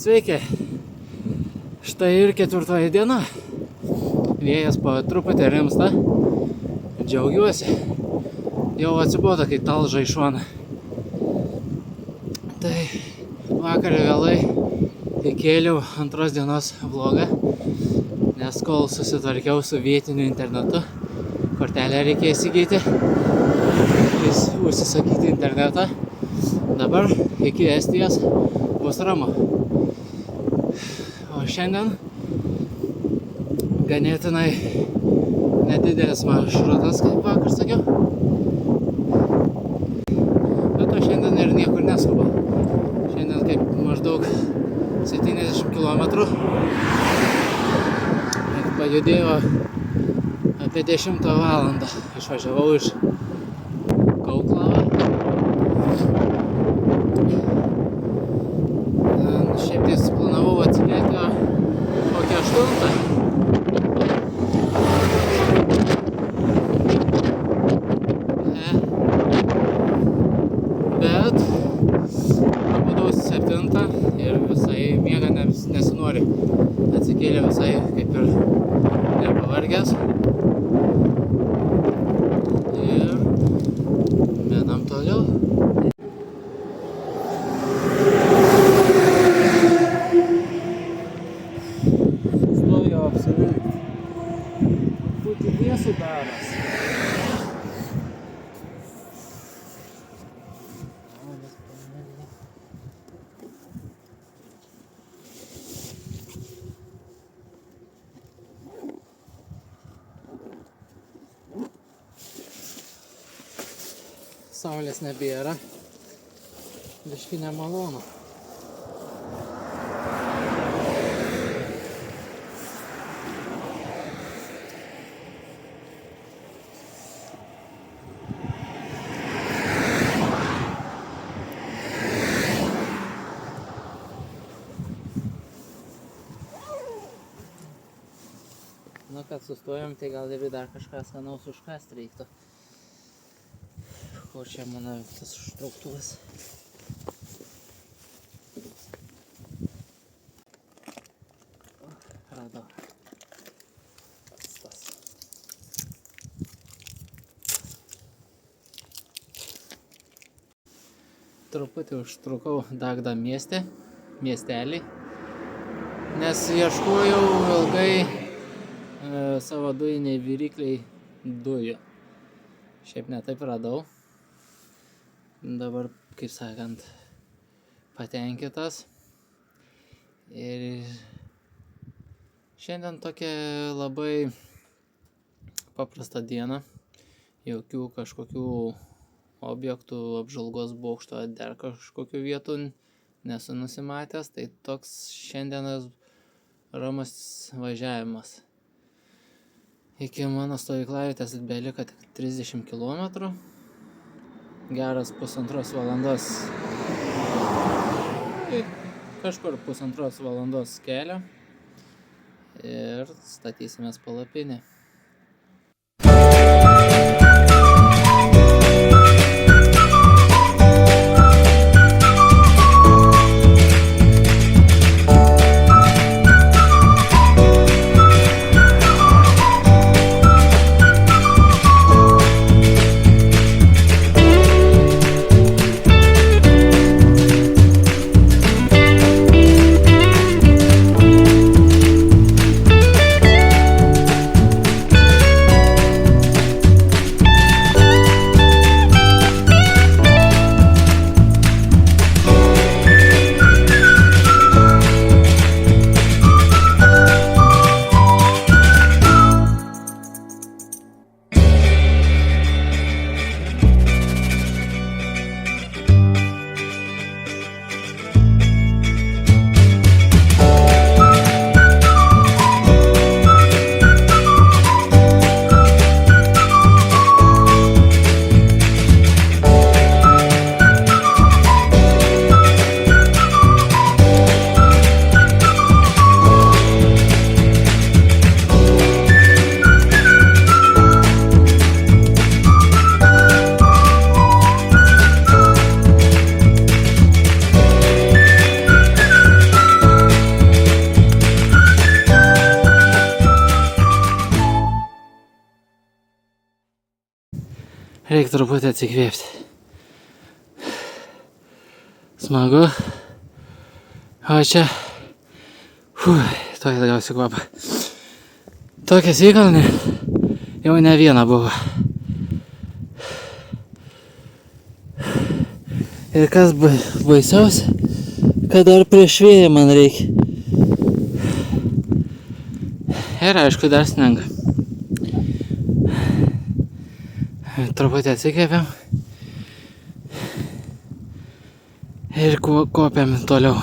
Sveiki, štai ir 4 diena, vėjas po truputį rimsta, džiaugiuosi, jau atsibodo, kai talža į šoną. Tai vakar vėlai įkėliau 2 dienos vlogą, nes kol susitvarkiau su vietiniu internetu, kortelę reikia įsigyti, užsisakyti internetą, dabar iki Estijos bus ramu. O šiandien ganėtinai nedidelis maršrutas, kaip vakar sakiau. Bet o šiandien ir niekur neskubu. Šiandien kaip maždaug 70 km. Pajudėjo apie 10 valandą. Išvažiavau iš Kauklavo. Šiaip tai suplanavau atsikelti kokią 8. Bet pabudau 7 ir visai miega nesinori. Atsikėlė visai kaip ir nepavargęs. Ir menam toliau. Stojau apsivilkti. Būti vėsų daras. Saulės nebėra, biškį nemalonu. Nu, kad sustojom, tai gal ir dar kažką skanaus užkast reiktų. Kur čia mano tas užtrauktuvas? Radau. Tas. Truputį užtrukau Dagda miestelį, nes ieškojau ilgai savo dujiniai virykliai dujų. Šiaip ne taip radau. Dabar, kaip sakant, patenkintas. Ir šiandien tokia labai paprasta diena. Jokių kažkokių objektų, apžvalgos bokšto, dar kažkokių vietų nesu nusimatęs. Tai toks šiandienas ramus važiavimas. Iki mano stovyklavietės beliko tik 30 km. Geras 1,5 valandos, kažkur 1,5 valandos kelio ir statysimės palapinę. Reikia truputį atsikvėpti. Smagu. O čia... Tuoj atgausiu kvapą. Tokias įkalnį jau ne viena buvo. Ir kas baisiausia, kad dar prieš vėją man reikia. Ir aišku, dar sninga. Truputį atsikvėpiam. Ir kopiam toliau.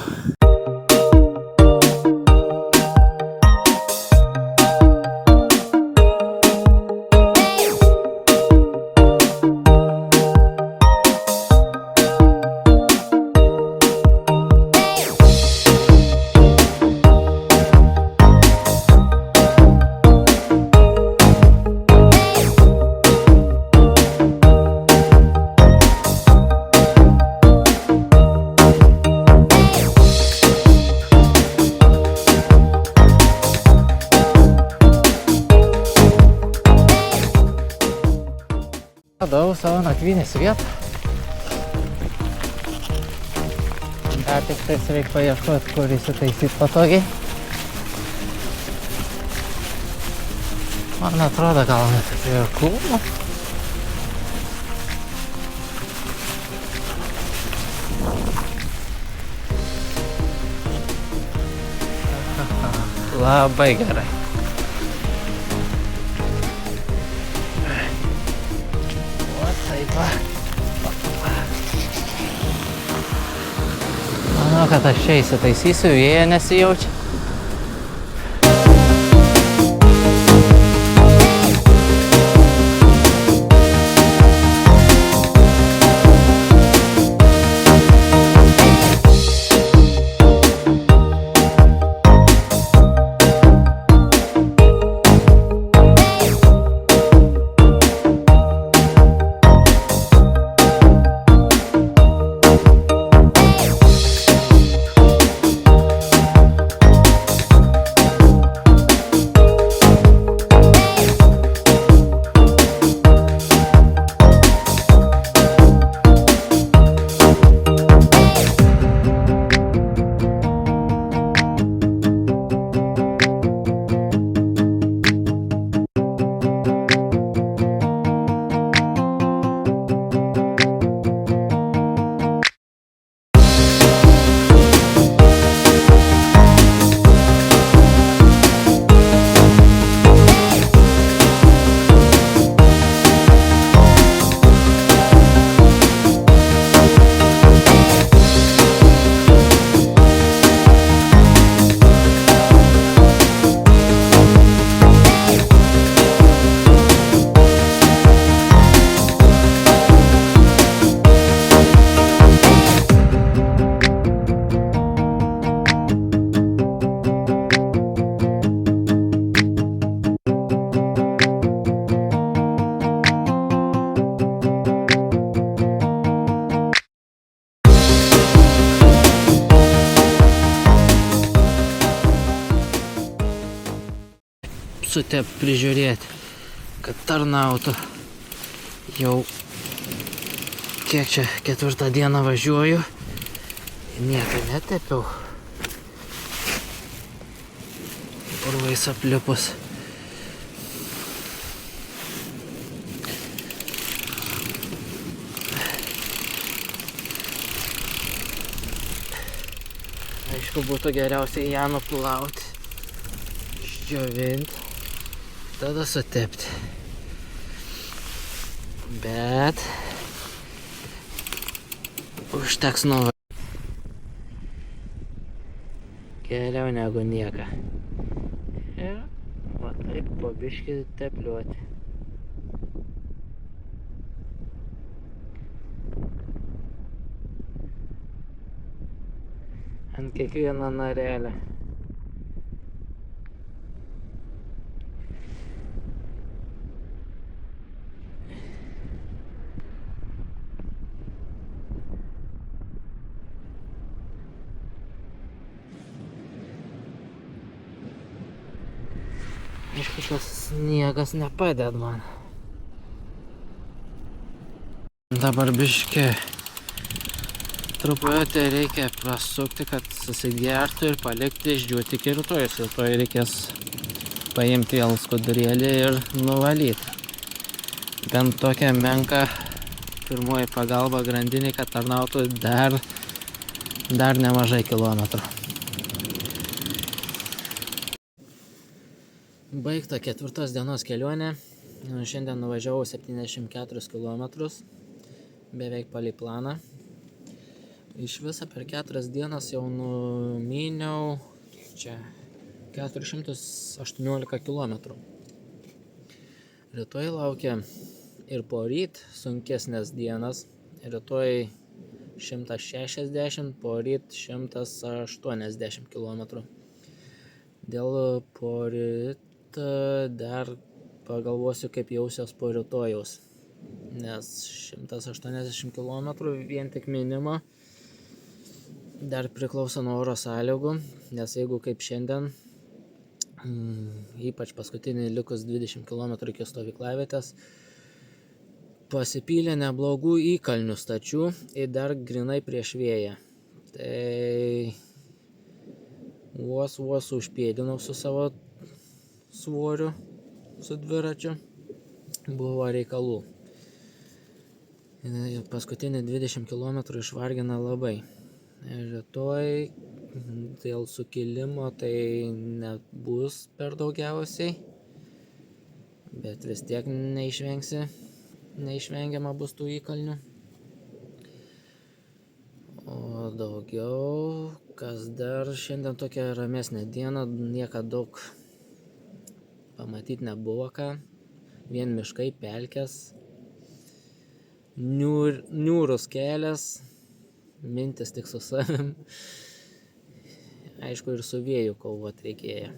Radau savo nakvynės vietą. Dar tik tais reikia paieškoti, kur įsitaisyti patogiai. Man atrodo, gal net prie krūmo. Labai gerai. Manau, kad aš čia įsitaisysiu, vėja nesijaučia. Sutep prižiūrėti, kad tarnautų. Jau kiek čia 4 dieną važiuoju ir nieko netepiau. Urvais aplipus. Aišku, būtų geriausiai ją nuplauti, išdžiovinti. Tada sutepti. Bet užteks nuo geriau negu nieka. Ir va taip po biškį tepliuoti. Ant kiekvieną narelę. Aišku, tas sniegas nepadeda man. Dabar biškį truputį reikia prasukti, kad susigertų ir palikti išdžiūti iki rytojus. Rytoj reikės paimti vėl skudurėlį ir nuvalyti. Bent tokia menka pirmoji pagalba grandiniai, kad tarnautų dar nemažai kilometrų. Baigta 4 dienos kelionė. Šiandien nuvažiavau 74 km, beveik palei planą. Iš viso per 4 dienas jau numyniau čia 418 km. Rytoj laukia ir poryt sunkesnės dienas. Rytoj 160, poryt 180 km. Dėl poryt dar pagalvosiu, kaip jausiuos po rytojaus, nes 180 km vien tik minima dar priklauso nuo oro sąlygų, nes jeigu kaip šiandien, ypač paskutinį likus 20 km iki stovyklavietės, pasipylė neblogų įkalnių stačių ir dar grinai prieš vėją. Tai vos užpėdinau su savo svoriu, su dviračiu, buvo reikalų. Paskutinį 20 km išvargina labai. Rytoj dėl sukilimo tai nebus per daugiausiai, bet vis tiek neišvengiama bus tų įkalnių. O daugiau, kas dar šiandien tokia ramesnė diena, niekad daug pamatyti nebuvo ką, vien miškai, pelkės, niūrus kelias, mintis tik su savim, aišku ir su vėju kovot reikėjo.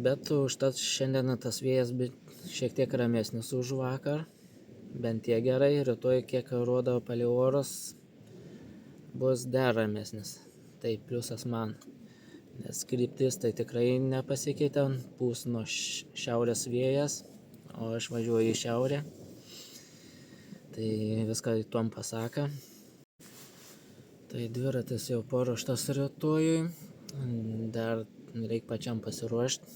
Bet užtat šiandien tas vėjas šiek tiek ramesnis už vakar, bent tiek gerai, rytoj kiek rodo palei orus bus dar ramesnis, tai pliusas man. Nes kryptis tai tikrai nepasikeitė, pūs nuo šiaurės vėjas, o aš važiuoju į šiaurę. Tai viską tuom pasaka. Tai dviratis jau paruoštas rytojui, dar reikia pačiam pasiruošti.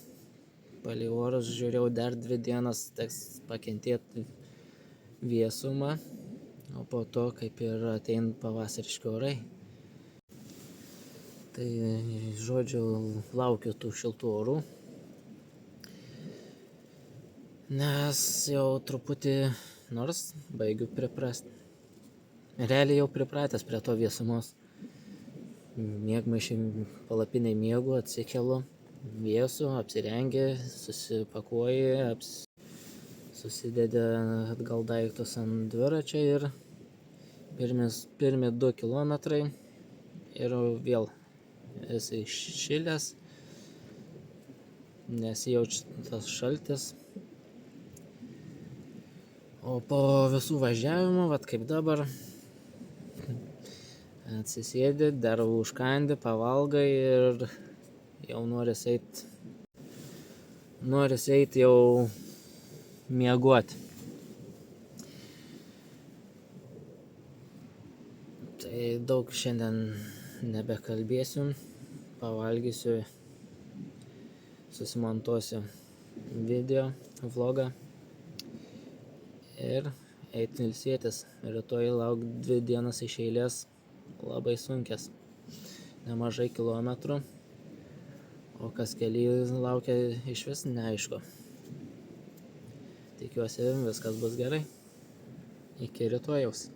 Palei orus žiūrėjau, dar 2 dienas teks pakentėti vėsumą, o po to kaip ir ateina pavasariški orai. Tai žodžiu, laukiu tų šiltų orų, nes jau truputį, nors baigiu priprasti. Realiai jau pripratęs prie to vėsumos. Miegmaišį palapinėj miegu, atsikelu, vėsu, apsirengi, susipakuoji, susidedi atgal daiktus ant dviračio ir pirmi 2 kilometrai ir vėl esi šilęs, nesijaučia tas šaltis. O po visų važiavimų, vat kaip dabar, atsisėdi, dar užkandi, pavalgai ir jau norisi eit jau miegoti. Tai daug šiandien nebekalbėsiu, pavalgysiu, susimontuosiu video, vlogą ir eiti ilsėtis. Rytoj lauk 2 dienas iš eilės labai sunkias, nemažai kilometrų, o kas kely laukia išvis neaišku. Tikiuosi viskas bus gerai. Iki rytojaus.